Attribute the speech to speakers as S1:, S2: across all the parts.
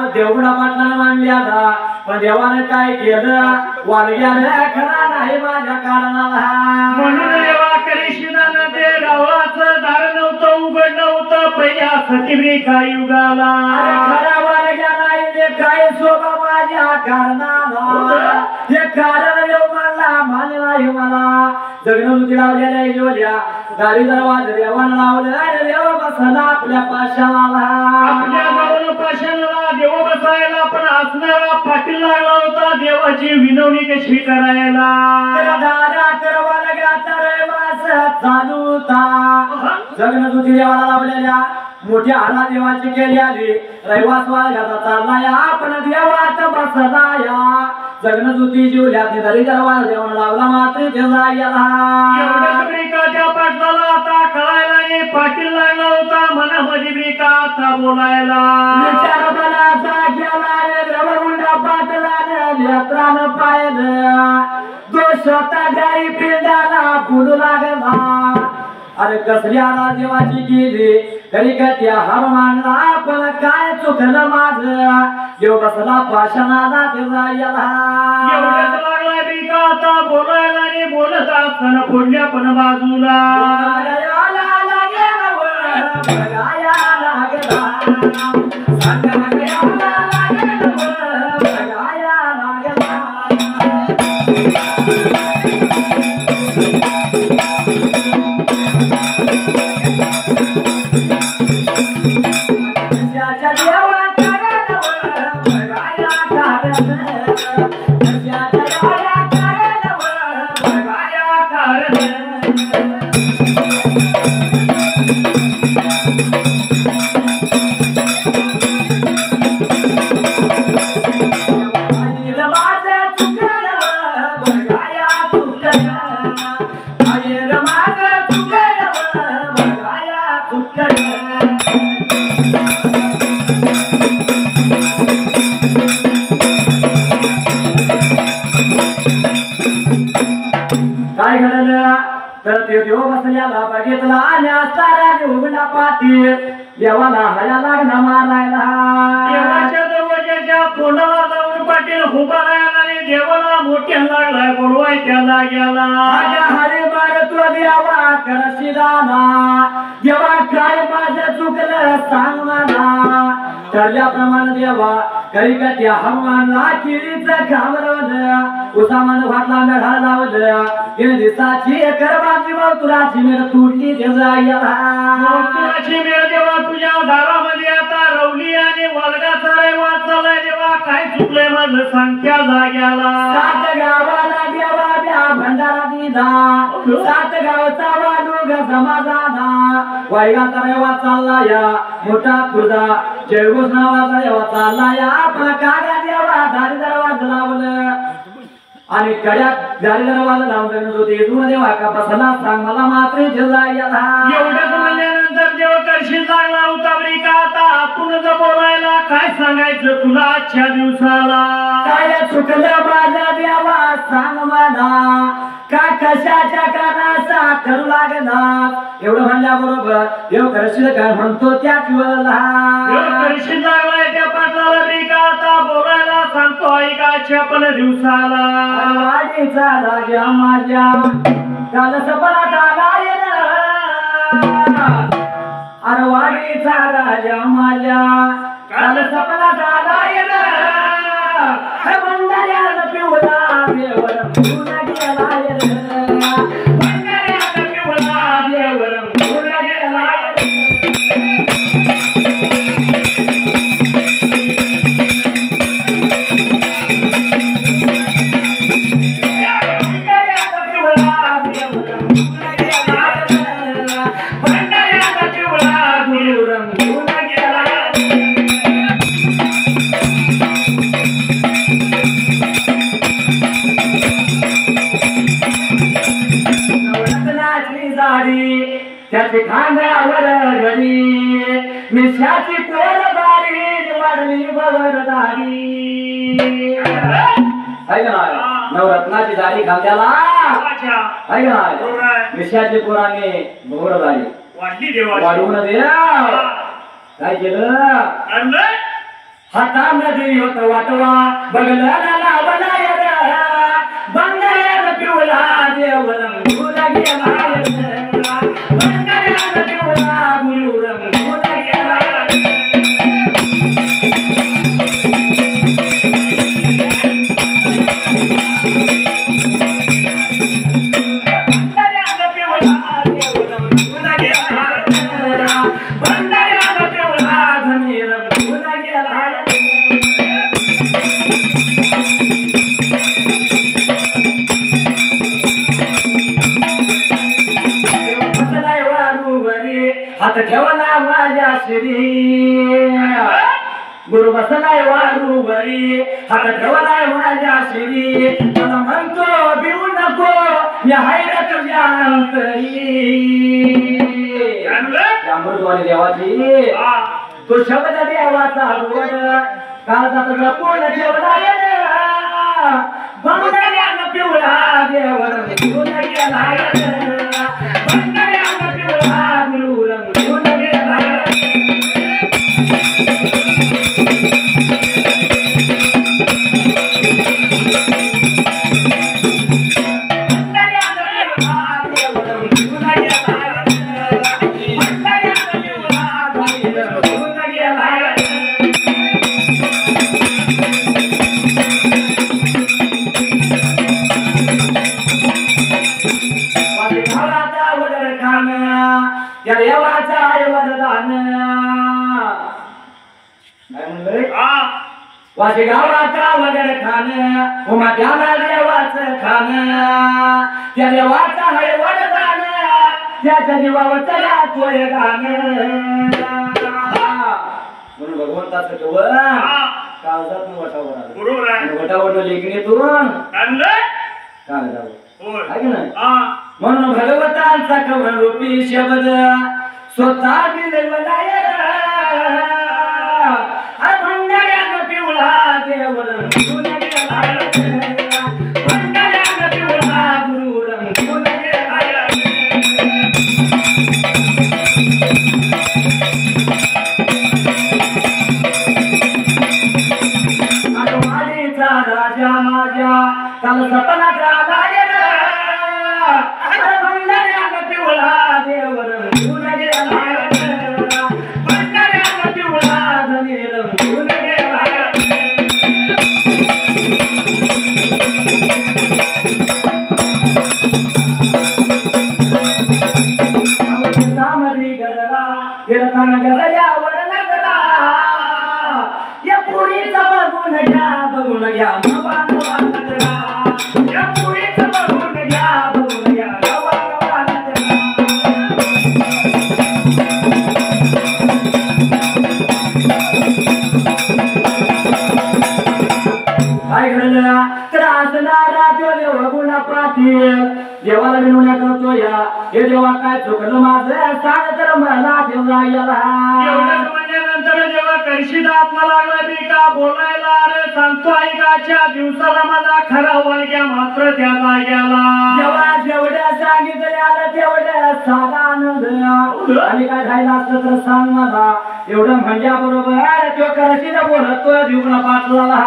S1: देवगुणा पाटलाला मानल्याला पण देवाने काय केलं वालग्याने खरा नाही माझ्या कारणाला
S2: म्हणून देवा करिशिनानं ते रावाचं दार नव्हतं उघड नव्हतं पहिल्या सतीबी काय युगाला
S1: खरा वालग्या नाही ते काय शोभा माझ्या कारणाला हे कारण देव म्हणला मान्य नाही मला जगणुती लावलेल्या योल्या गाडी दरवाजा देवानं लावलं आणि देव बसला आपल्या पाशाला
S2: आपल्या गावाला पाशाला देव बसायला पण असणारा पाटील लागला होता देवाची विनवणी कशी करायला
S1: दादा करवाला गाता रहिवास चालू होता जगणुती देवाला लावलेल्या मोठ्या आला देवाची केली आली रहिवास वाघाचा चालला या आपण देवात बसला या जगणजुती जीवल्या दरी दरवाजा देवाला लावला मात्र गेला
S2: एवढ्या त्या पाटलाला आता कळायला नाही पाटील लागला होता मनामध्ये ब्रिका आता बोलायला
S1: विचार मनाचा गेला रवगुंडा पाटलाने नेत्रानं पाहिलं तो स्वतः गाई पिंडाला बोलू लागला अरे कसली आला देवाची गेली तरी कट्या हर मानला पण काय चुकलं माझं देव बसला पाषाणाला देवा याला
S2: एवढ्याच लागला ब्रिका आता बोलायला आणि बोलत असताना पुढल्या पण बाजूला
S1: लागला काय घडलं तर ते देव बसल्याला बघितला आणि असताना देवला पाठी देवाला हया लागला मारायला.
S2: देवाच्या दरवाजाच्या तोंडाला जाऊन पाटील उभा राहिला आणि देवाला मोठ्या लागलाय बोलवायच्या जाग्याला.
S1: हरे मारतो देवा करशी दाना देवा काय माझं चुकलं सांग मला. ठरल्याप्रमाणे देवा करी त्या हनुमानला किरीचं घाबरवलं उसामान वाटला मेढा लावलं तीन दिवसाची करबाची तुराची मेळ तुटली
S2: तुझी मेळ देवा तुझ्या दारामध्ये आता रवली आणि वर्गाचा रैवाज चाललाय देवा काय चुकलंय माझं सांगत्या जाग्याला.
S1: सात गावाला देवा द्या भंडारा दिला सात गावचा वालुग समाजाला वैगाचा रैवाज चालला या मोठा तुझा जयघोष नावाचा देवा चालला या आपला कागा देवा दारी दरवाज लावलं आणि कड्यात दारी दरवाज लावून होते इथून देवा का बसला सांग मला मात्र जिल्हा याला.
S2: एवढंच म्हणल्यानंतर देव करशील लागला उतावळी का आता आपण बोलायला काय सांगायचं तुला आजच्या दिवसाला.
S1: काय चुकलं माझा देवा सांग मला का कशाच्या कारणाचा करू लागला. एवढं म्हणल्याबरोबर देव करशील काय म्हणतो त्याच वेळेला
S2: करशील लागलाय त्या पाटलाला मी का आता बोलायला सांगतो ऐकाच्या पण दिवसाला.
S1: वाडीचा राजा माझ्या काल सपनात आलाय अरवाडीचा राजा माझ्या काल सपनात आलाय बंधाऱ्याला पिवळा देवर फुल गेलाय बंधाऱ्याला पिवळा देवर फुल गेलाय. त्याची खांद्यावर घडी मिशाची कोर बारी वाढली बगरदारी. नवरत्नाची दाढी खांद्याला मिशाची पोराने बगरदारी
S2: वाढली देवा
S1: वाढवून दे. काय केलं हातामध्ये होत वाटवा बगला लावला बंगाऱ्याला पिवळा देवर फुला गेला बंगाऱ्याला पिवळा गुरुरंग फुला गेला. बंगाऱ्याला पिवळा देवरंग फुला गेला बंगाऱ्याला पिवळा धनीरंग फुला गेला. हात ठेवला माझ्या श्री गुरु बसलाय वारू बरी हात ठेवलाय माझ्या श्री मला म्हणतो भिवू नको या हायरा तुझ्या अंतरी. अमृतवाणी देवाची तो शब्द देवाचा गोड काळजात जपून ठेवलाय बंगाऱ्याला पिवळा देवर फुल गेलाय बंगाऱ्याला पिवळा गुरुरंग फुल गेलाय. बंगाऱ्याला पिवळा देवरंग फुल गेलाय. वाशी गावाचा वगैरे खान उमा त्याला देवाचं खान त्या देवाचा आहे वरदान त्याच्या जीवावर चला तोय गाण म्हणून भगवंताचं कवळ काळजात वटावर आलं
S2: बरोबर आहे
S1: वटावर लेखणीतून म्हणून भगवंतांचा कवळ रूपी शब्द स्वतः बिलवलाय भंडाऱ्यानं पिवळा देवर भंडाऱ्यानं पिवळा गुरु रंगून वाडीचा राजा माझ्या काल सपनात राजा भंडाऱ्यानं पिवळा देवर रंगून भंडाऱ्यानं पिवळा धनी रंगून बघून घ्या या पुरीचं बघून घ्या बघून घ्या काय घडलं तर असणारा देव गुणा पाटील देवाला विनवण्या करतो या हे देवा काय चुकलं माझं सांग तर मला देवा याला
S2: एवढंच म्हणल्यानंतर जेव्हा कळशीला आपला लागला मी का बोलायला अरे सांगतो ऐकाच्या दिवसाला माझा खरा वाग्या मात्र त्याला गेला
S1: जेव्हा जेवढ्या सांगितलं आलं तेवढ्या साधा आनंद आणि काय खायला असतं तर सांग मला एवढं म्हणजे बरोबर तो कळशीला बोलतो जीवना पाटलाला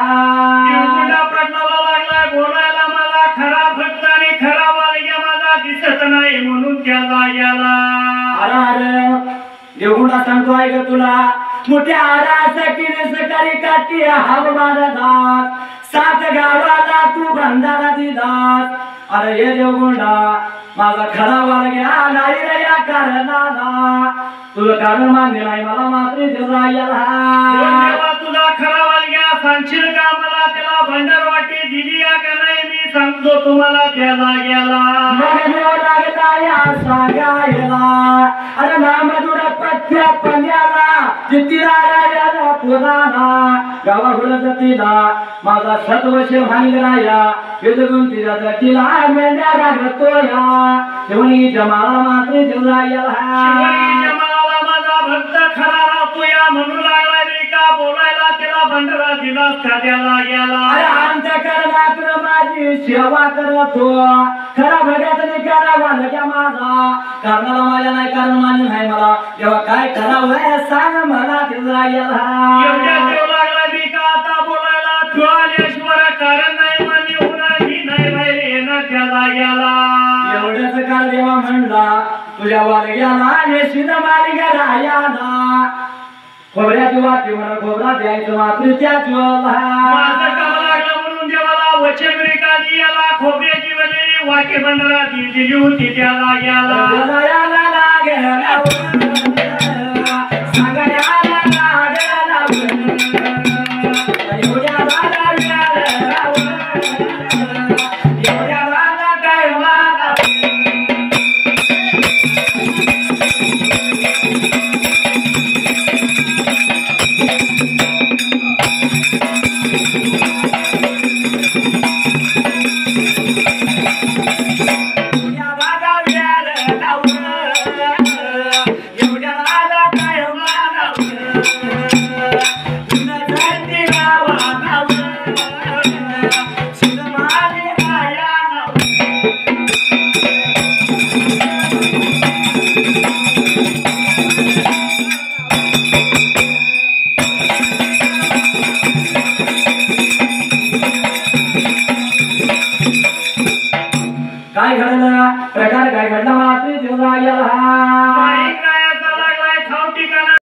S2: लागलाय बोलायला मला खरा भक्त आणि खरा वाग्या माझा दिसत नाही म्हणून त्याला गेला
S1: अरे देवगुणा सांगतो ऐक तुला मोठ्या आरास किरीस करी काठी हव मारदास सात गावाला तू बंधारा दिलास अरे हे देवगुणा माझा खरा वाग्या नाही रे या कारणाला तुझं कारण मान्य नाही मला मात्र
S2: देवा तुझा खरा वाग्या सांगशील का मला त्याला भंडार वाटी दिली या का नाही मी सांगतो तुम्हाला त्याला गेला
S1: लागला या सांगायला अरे नामधुर पत्या पण्याला चित्तिराया पुराणा गावा हुडतीला माझा सत्वश भांगराया विदगुण तिला जटीला मेंढ्या रागतोया शिवणी जमाला मात्र
S2: जमाला माझा भक्त खरा राहतोया म्हणून लागला मी का बोलायला त्याला भंडारा दिलास का त्याला गेला
S1: अरे आमच्या करणात माझी सेवा करतो खरा भगत करावा लग्या माझा कारणाला माझ्या नाही कारण मान्य नाही मला तेव्हा काय करावं सांग मला तिला
S2: एवढ्या देव लागला मी का आता बोलायला तू आल्याशिवाय कारण नाही मान्य होणार ही नाही बाहेर येणार त्याला गेला
S1: एवढंच काल देवा म्हणला तुझ्या वारग्याला आणि शिन मार्ग रायाला खोबऱ्याची वाटी म्हणा खोबरा द्यायचं मात्र त्याच
S2: माझं काम लागलं म्हणून देवाला वचन रेखादी याला खोबऱ्याची वलेली वाटे बंदरा दिली होती त्याला गेला
S1: काय घडलं प्रकार काय घडला मात्र देवरायाला